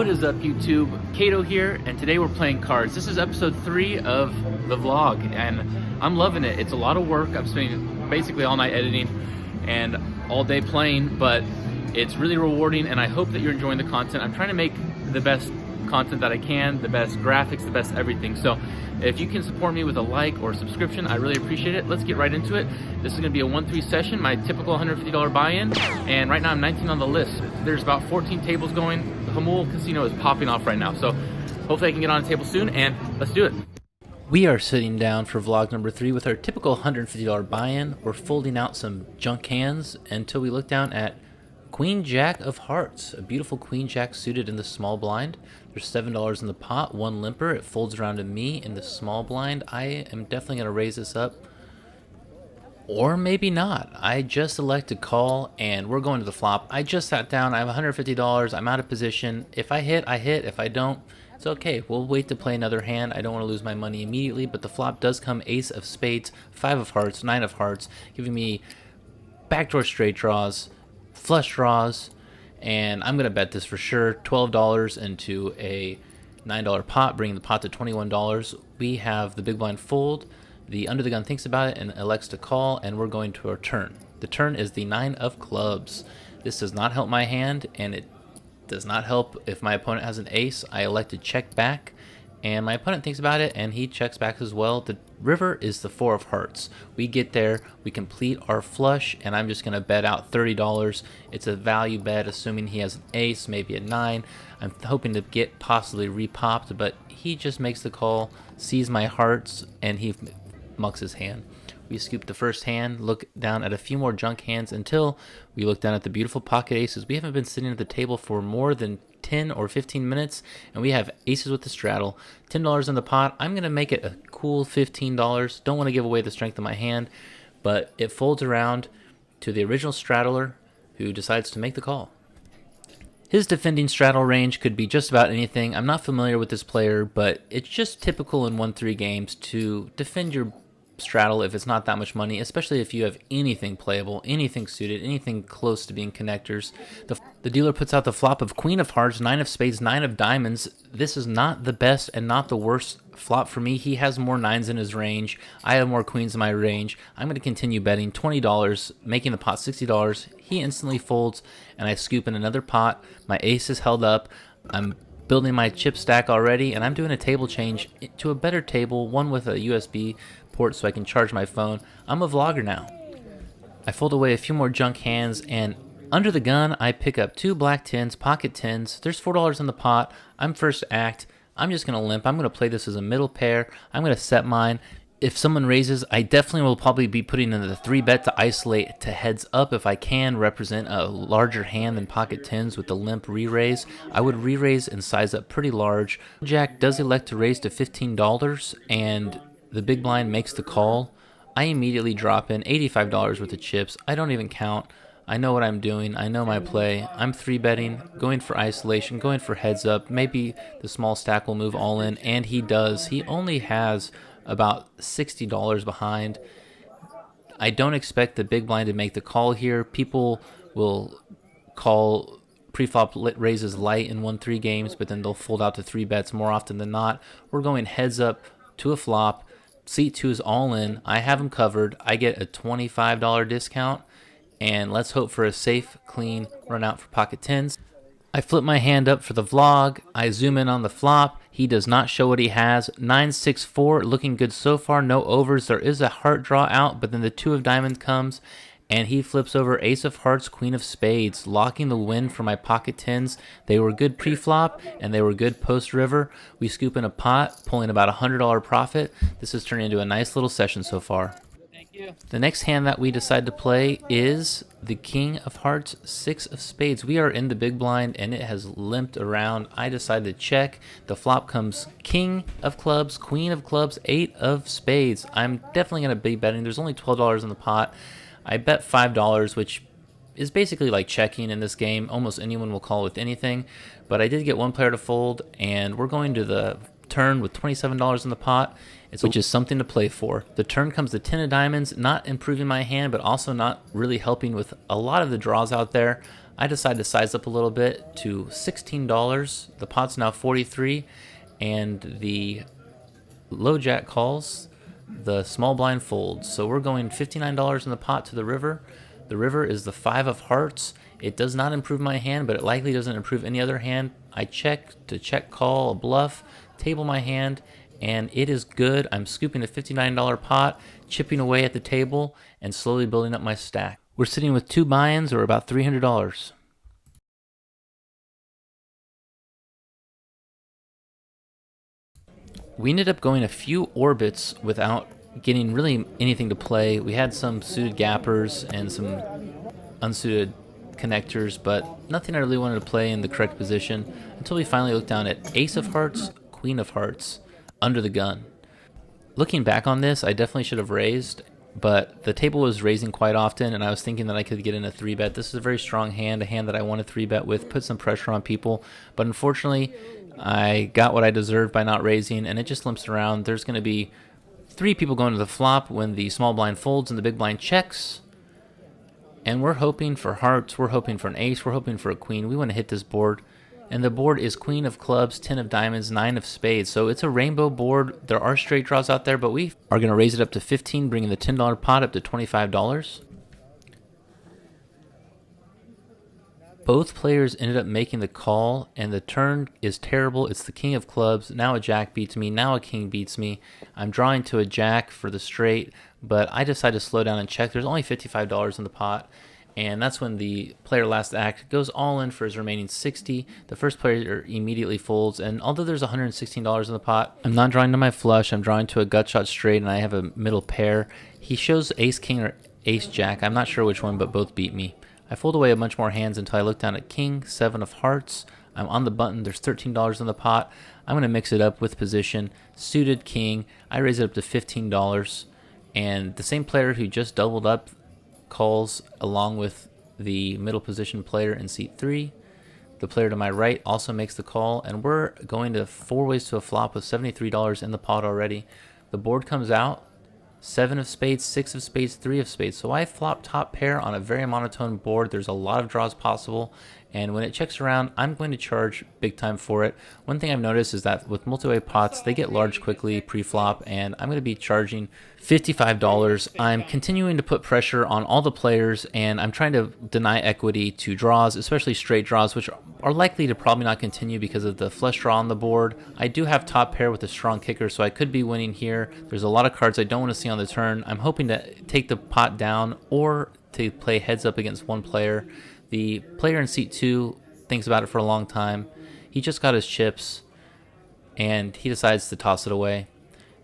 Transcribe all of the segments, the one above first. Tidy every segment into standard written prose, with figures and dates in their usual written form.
What is up, YouTube? Kato here, and today we're playing cards. This is episode 3 of the vlog, and I'm loving it. It's a lot of work. I'm spending basically all night editing and all day playing, but it's really rewarding, and I hope that you're enjoying the content. I'm trying to make the best content that I can, the best graphics, the best everything. So if you can support me with a like or a subscription, I really appreciate it. Let's get right into it. This is going to be a 1-3 session, my typical $150 buy-in, and right now I'm 19 on the list. There's about 14 tables going. The Hamul Casino is popping off right now, so hopefully I can get on a table soon, and let's do it. We are sitting down for vlog number 3 with our typical $150 buy-in. We're folding out some junk hands until we look down at Queen Jack of Hearts, a beautiful Queen Jack suited in the small blind. There's $7 in the pot, 1 limper. It folds around to me in the small blind. I am definitely going to raise this up, or maybe not. I just elect to call, and we're going to the flop. I just sat down. I have $150. I'm out of position. If I hit, I hit. If I don't, it's okay. We'll wait to play another hand. I don't want to lose my money immediately, but the flop does come Ace of Spades, 5 of Hearts, 9 of Hearts, giving me backdoor straight draws, flush draws, and I'm gonna bet this for sure. $12 into a $9 pot, bringing the pot to $21. We have the big blind fold. The under the gun thinks about it and elects to call, and we're going to our turn. The turn is the 9 of clubs. This does not help my hand, and it does not help if my opponent has an ace. I elect to check back, and my opponent thinks about it, and he checks back as well. The river is the 4 of Hearts. We get there, we complete our flush, and I'm just going to bet out $30. It's a value bet, assuming he has an ace, maybe a 9. I'm hoping to get possibly repopped, but he just makes the call, sees my hearts, and he mucks his hand. We scoop the first hand, look down at a few more junk hands until we look down at the beautiful pocket aces. We haven't been sitting at the table for more than 10 or 15 minutes, and we have aces with the straddle. $10 in the pot. I'm going to make it a cool $15. Don't want to give away the strength of my hand, but it folds around to the original straddler, who decides to make the call. His defending straddle range could be just about anything. I'm not familiar with this player, but it's just typical in 1-3 games to defend your straddle if it's not that much money, especially if you have anything playable, anything suited, anything close to being connectors. The dealer puts out the flop of Queen of Hearts, 9 of Spades, 9 of Diamonds. This is not the best and not the worst flop for me. He has more 9s in his range. I have more queens in my range. I'm going to continue betting $20, making the pot $60. He instantly folds, and I scoop in another pot. My ace is held up. I'm building my chip stack already, and I'm doing a table change to a better table, one with a USB port so I can charge my phone. I'm a vlogger now. I fold away a few more junk hands, and under the gun I pick up 2 black 10s, pocket 10s. There's $4 in the pot. I'm first act. I'm just going to limp. I'm going to play this as a middle pair. I'm going to set mine. If someone raises, I definitely will probably be putting in the 3-bet to isolate to heads up if I can represent a larger hand than pocket 10s with the limp re-raise. I would re-raise and size up pretty large. Jack does elect to raise to $15, and the big blind makes the call. I immediately drop in $85 worth of chips. I don't even count. I know what I'm doing. I know my play. I'm 3-betting, going for isolation, going for heads up. Maybe the small stack will move all in, and he does. He only has about $60 behind. I don't expect the big blind to make the call here. People will call pre-flop raises light in 1-3 games, but then they'll fold out to 3 bets more often than not. We're going heads up to a flop. Seat 2 is all in. I have him covered. I get a $25 discount, and let's hope for a safe, clean run out for pocket 10s. I flip my hand up for the vlog. I zoom in on the flop. He does not show what he has. 9-6-4, looking good so far. No overs. There is a heart draw out, but then the 2 of diamonds comes, and he flips over Ace of Hearts, Queen of Spades, locking the win for my pocket 10s. They were good pre-flop, and they were good post-river. We scoop in a pot, pulling about $100 profit. This has turned into a nice little session so far. The next hand that we decide to play is the King of Hearts, 6 of Spades. We are in the big blind, and it has limped around. I decide to check. The flop comes King of Clubs, Queen of Clubs, 8 of Spades. I'm definitely going to be betting. There's only $12 in the pot. I bet $5, which is basically like checking in this game. Almost anyone will call with anything, but I did get one player to fold, and we're going to the turn with $27 in the pot, which is something to play for. The turn comes the 10 of diamonds, not improving my hand, but also not really helping with a lot of the draws out there. I decided to size up a little bit to $16. The pot's now 43, and the low jack calls, the small blind folds. So we're going $59 in the pot to the river. The river is the 5 of hearts. It does not improve my hand, but it likely doesn't improve any other hand. I check to check call a bluff, table my hand, and it is good. I'm scooping a $59 pot, chipping away at the table, and slowly building up my stack. We're sitting with 2 buy-ins, or about $300. We ended up going a few orbits without getting really anything to play. We had some suited gappers and some unsuited connectors, but nothing I really wanted to play in the correct position until we finally looked down at ace of hearts, queen of hearts, under the gun. Looking back on this, I definitely should have raised, but the table was raising quite often, and I was thinking that I could get in a 3-bet. This is a very strong hand, a hand that I want to 3-bet with, put some pressure on people, but unfortunately, I got what I deserved by not raising, and it just limps around. There's going to be 3 people going to the flop when the small blind folds and the big blind checks. And we're hoping for hearts, we're hoping for an ace, we're hoping for a queen. We want to hit this board. And the board is queen of clubs, 10 of diamonds, 9 of spades. So it's a rainbow board. There are straight draws out there, but we are going to raise it up to 15, bringing the $10 pot up to $25. Both players ended up making the call, and the turn is terrible. It's the king of clubs. Now a jack beats me. Now a king beats me. I'm drawing to a jack for the straight, but I decide to slow down and check. There's only $55 in the pot, and that's when the player last act goes all in for his remaining 60. The first player immediately folds, and although there's $116 in the pot, I'm not drawing to my flush. I'm drawing to a gut shot straight, and I have a middle pair. He shows ace king or ace jack. I'm not sure which one, but both beat me. I fold away a bunch more hands until I look down at king, 7 of hearts. I'm on the button. There's $13 in the pot. I'm going to mix it up with position. Suited king. I raise it up to $15. And the same player who just doubled up calls along with the middle position player in seat 3. The player to my right also makes the call. And we're going to 4 ways to a flop with $73 in the pot already. The board comes out. 7 of spades, 6 of spades, 3 of spades. So I flop top pair on a very monotone board. There's a lot of draws possible, and when it checks around, I'm going to charge big time for it. One thing I've noticed is that with multi-way pots, they get large quickly pre-flop, and I'm going to be charging $55. I'm continuing to put pressure on all the players, and I'm trying to deny equity to draws, especially straight draws, which are likely to probably not continue because of the flush draw on the board. I do have top pair with a strong kicker, so I could be winning here. There's a lot of cards I don't want to see on the turn. I'm hoping to take the pot down or to play heads up against one player. The player in seat 2 thinks about it for a long time. He just got his chips, and he decides to toss it away.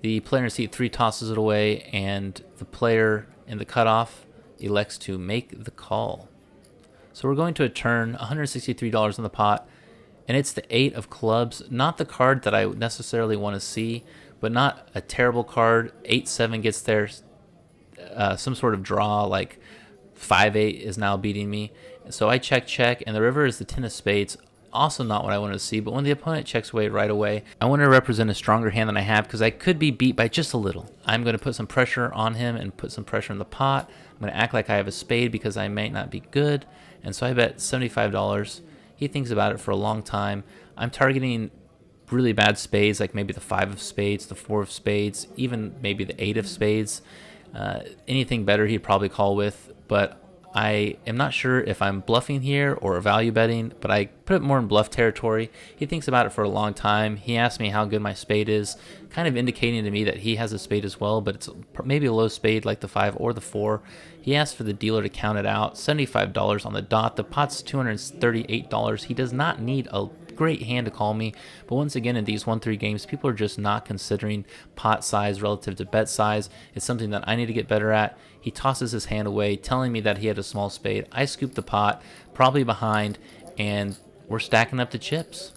The player in seat 3 tosses it away, and the player in the cutoff elects to make the call. So we're going to a turn, $163 in the pot, and it's the 8 of clubs. Not the card that I necessarily want to see, but not a terrible card. 8-7 gets there. Some sort of draw, like 5-8 is now beating me. So I check, and the river is the 10 of spades. Also not what I want to see, but when the opponent checks away right away, I want to represent a stronger hand than I have because I could be beat by just a little. I'm going to put some pressure on him and put some pressure in the pot. I'm going to act like I have a spade because I may not be good, and so I bet $75. He thinks about it for a long time. I'm targeting really bad spades, like maybe the 5 of spades, the 4 of spades, even maybe the 8 of spades. Anything better he'd probably call with, but I am not sure if I'm bluffing here or value betting, but I put it more in bluff territory. He thinks about it for a long time. He asked me how good my spade is, kind of indicating to me that he has a spade as well, but it's maybe a low spade like the 5 or the 4. He asked for the dealer to count it out, $75 on the dot. The pot's $238. He does not need a great hand to call me, but once again in these 1-3 games, people are just not considering pot size relative to bet size. It's something that I need to get better at. He tosses his hand away, telling me that he had a small spade. I scoop the pot, probably behind, and we're stacking up the chips.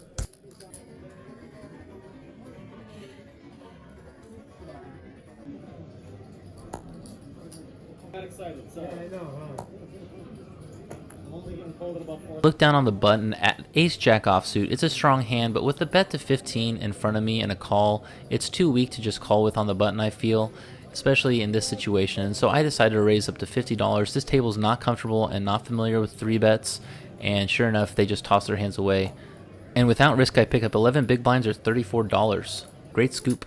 Look down on the button at ace-jack offsuit. It's a strong hand, but with the bet to 15 in front of me and a call, it's too weak to just call with on the button, I feel, especially in this situation. So I decided to raise up to $50. This table's not comfortable and not familiar with 3 bets, and sure enough, they just toss their hands away. And without risk, I pick up 11 big blinds or $34. Great scoop.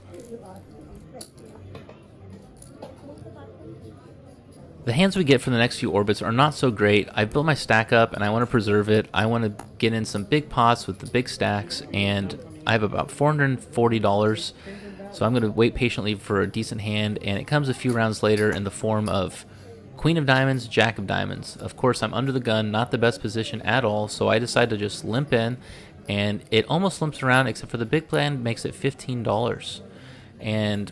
The hands we get for the next few orbits are not so great. I've built my stack up and I want to preserve it. I want to get in some big pots with the big stacks, and I have about $440. So I'm going to wait patiently for a decent hand, and it comes a few rounds later in the form of Queen of Diamonds, Jack of Diamonds. Of course, I'm under the gun, not the best position at all, so I decide to just limp in, and it almost limps around except for the big blind makes it $15. And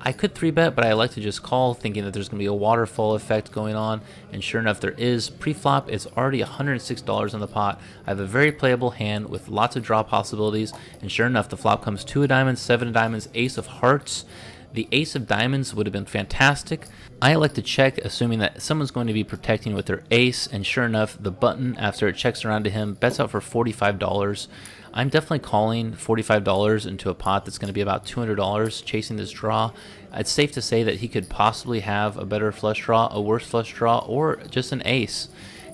I could 3-bet, but I like to just call, thinking that there's going to be a waterfall effect going on, and sure enough there is. Pre-flop, it's already $106 in the pot. I have a very playable hand with lots of draw possibilities, and sure enough the flop comes 2 of diamonds, 7 of diamonds, ace of hearts. The ace of diamonds would have been fantastic. I like to check, assuming that someone's going to be protecting with their ace, and sure enough the button, after it checks around to him, bets out for $45. I'm definitely calling $45 into a pot that's going to be about $200 chasing this draw. It's safe to say that he could possibly have a better flush draw, a worse flush draw, or just an ace.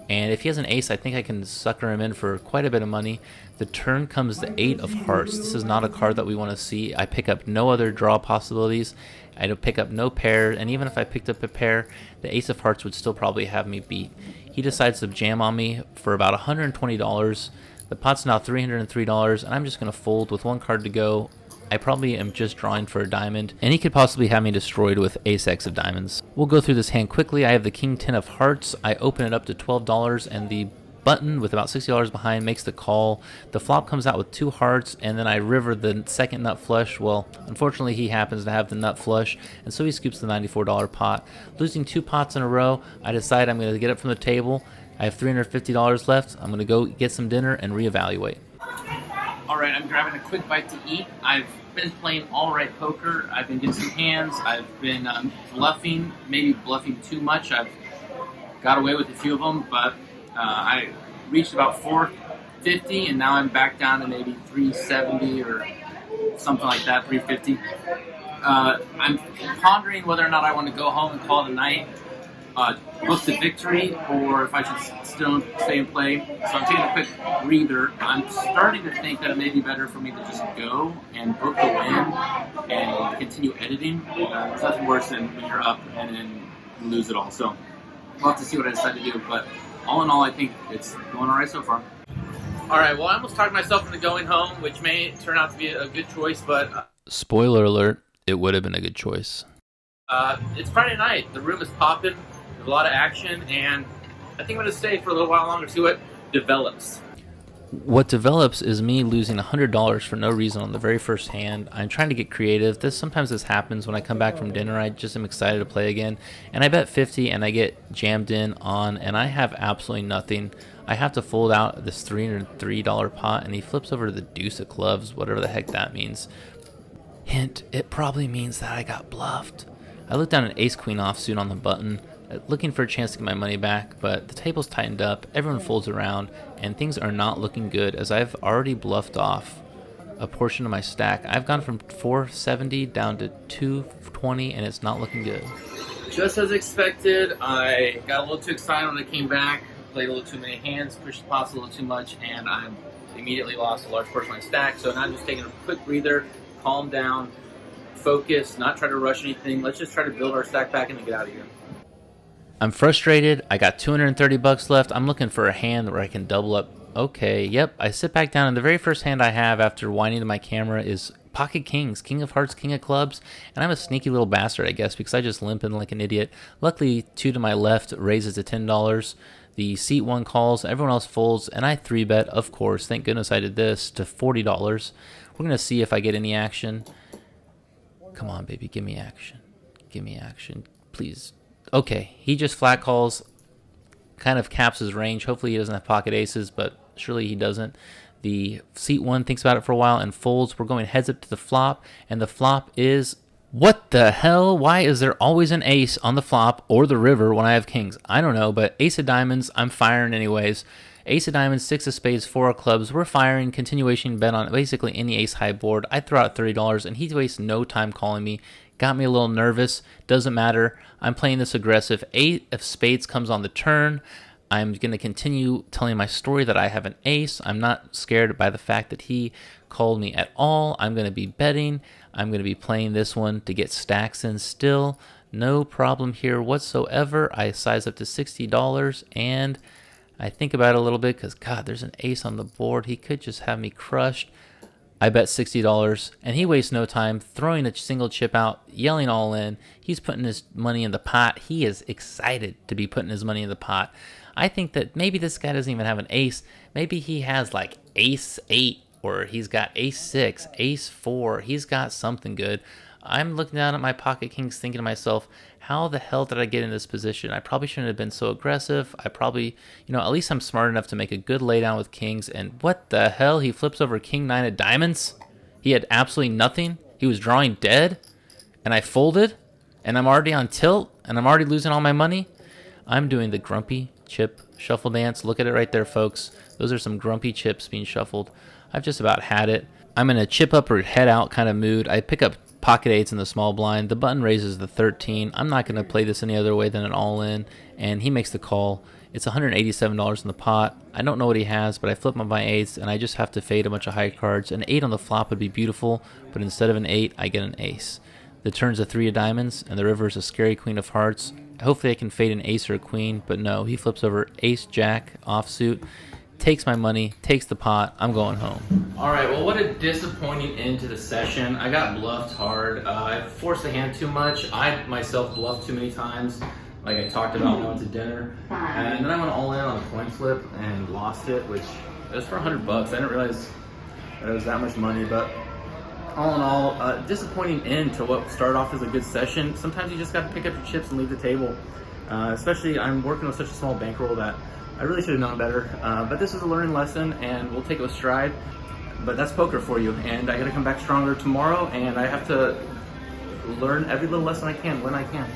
And if he has an ace, I think I can sucker him in for quite a bit of money. The turn comes the 8 of hearts. This is not a card that we want to see. I pick up no other draw possibilities. I don't pick up no pair, and even if I picked up a pair, the ace of hearts would still probably have me beat. He decides to jam on me for about $120. The pot's now $303, and I'm just going to fold with one card to go. I probably am just drawing for a diamond, and he could possibly have me destroyed with ace-x of diamonds. We'll go through this hand quickly. I have the king 10 of hearts. I open it up to $12, and the button with about $60 behind makes the call. The flop comes out with 2 hearts, and then I river the second nut flush. Well, unfortunately he happens to have the nut flush, and so he scoops the $94 pot. Losing 2 pots in a row, I decide I'm going to get up from the table. I have $350 left. I'm going to go get some dinner and reevaluate. Alright, I'm grabbing a quick bite to eat. I've been playing alright poker. I've been getting some hands. I've been bluffing, maybe bluffing too much. I've got away with a few of them, but I reached about 450, and now I'm back down to maybe 370 or something like that, 350. I'm pondering whether or not I want to go home and call it a night, book the victory, or if I should still stay and play. So I'm taking a quick breather. I'm starting to think that it may be better for me to just go and book the win and continue editing. There's nothing worse than when you're up and then you lose it all. So we'll have to see what I decide to do. But all in all, I think it's going all right so far. All right, well, I almost talked myself into going home, which may turn out to be a good choice, but spoiler alert, it would have been a good choice. It's Friday night. The room is popping. There's a lot of action, and I think I'm going to stay for a little while longer, see what develops. What develops is me losing $100 for no reason on the very first hand. I'm trying to get creative. Sometimes this happens when I come back from dinner. I just am excited to play again, and I bet 50, and I get jammed in on, and I have absolutely nothing. I have to fold out this $303 pot, and he flips over to the deuce of clubs, whatever the heck that means. Hint, it probably means that I got bluffed. I look down an ace-queen offsuit on the button, looking for a chance to get my money back, but the table's tightened up, everyone folds around, and things are not looking good as I've already bluffed off a portion of my stack. I've gone from 470 down to 220, and it's not looking good. Just as expected, I got a little too excited when I came back, played a little too many hands, pushed the pots a little too much, and I immediately lost a large portion of my stack. So now I'm just taking a quick breather, calm down, focus, not try to rush anything. Let's just try to build our stack back and get out of here. I'm frustrated. I got $230 left. I'm looking for a hand where I can double up. Okay, yep. I sit back down, and the very first hand I have after winding to my camera is pocket kings, king of hearts, king of clubs, and I'm a sneaky little bastard, I guess, because I just limp in like an idiot. Luckily, 2 to my left raises to $10. The seat 1 calls, everyone else folds, and I 3-bet, of course. Thank goodness I did this, to $40. We're going to see if I get any action. Come on, baby, give me action. Give me action, please. Okay, he just flat calls, kind of caps his range. Hopefully he doesn't have pocket aces, but surely he doesn't. The seat 1 thinks about it for a while and folds. We're going heads up to the flop, and the flop is... What the hell? Why is there always an ace on the flop or the river when I have kings? I don't know, but ace of diamonds, I'm firing anyways. Ace of diamonds, 6 of spades, 4 of clubs. We're firing, continuation bet on basically any ace high board. I throw out $30, and he wastes no time calling me. Got me a little nervous. Doesn't matter. I'm playing this aggressive. 8 of spades comes on the turn. I'm going to continue telling my story that I have an ace. I'm not scared by the fact that he called me at all. I'm going to be betting. I'm going to be playing this one to get stacks in still. No problem here whatsoever. I size up to $60 and I think about it a little bit because, God, there's an ace on the board. He could just have me crushed. I bet $60 and he wastes no time throwing a single chip out, yelling all in. He's putting his money in the pot. He is excited to be putting his money in the pot. I think that maybe this guy doesn't even have an ace. Maybe he has like ace 8 or he's got ace 6, ace 4. He's got something good. I'm looking down at my pocket kings thinking to myself, how the hell did I get in this position? I probably shouldn't have been so aggressive. I probably, at least I'm smart enough to make a good laydown with kings. And what the hell? He flips over king 9 of diamonds. He had absolutely nothing. He was drawing dead. And I folded. And I'm already on tilt. And I'm already losing all my money. I'm doing the grumpy chip shuffle dance. Look at it right there, folks. Those are some grumpy chips being shuffled. I've just about had it. I'm in a chip up or head out kind of mood. I pick up pocket 8s in the small blind. The button raises the 13. I'm not going to play this any other way than an all-in. And he makes the call. It's $187 in the pot. I don't know what he has, but I flip my 8s, and I just have to fade a bunch of high cards. An 8 on the flop would be beautiful, but instead of an 8, I get an ace. The turn's a 3 of diamonds, and the river is a scary queen of hearts. Hopefully I can fade an ace or a queen, but no, he flips over ace, jack, offsuit, takes my money, takes the pot. I'm going home. All right, well, what a disappointing end to the session. I got bluffed hard. I forced the hand too much. I myself bluffed too many times, like I talked about when I went to dinner. And then I went all in on a coin flip and lost it, which was for $100. I didn't realize that it was that much money, but all in all, disappointing end to what started off as a good session. Sometimes you just got to pick up your chips and leave the table. Especially, I'm working with such a small bankroll that I really should have known better. But this is a learning lesson, and we'll take it with stride. But that's poker for you, and I got to come back stronger tomorrow, and I have to learn every little lesson I can when I can.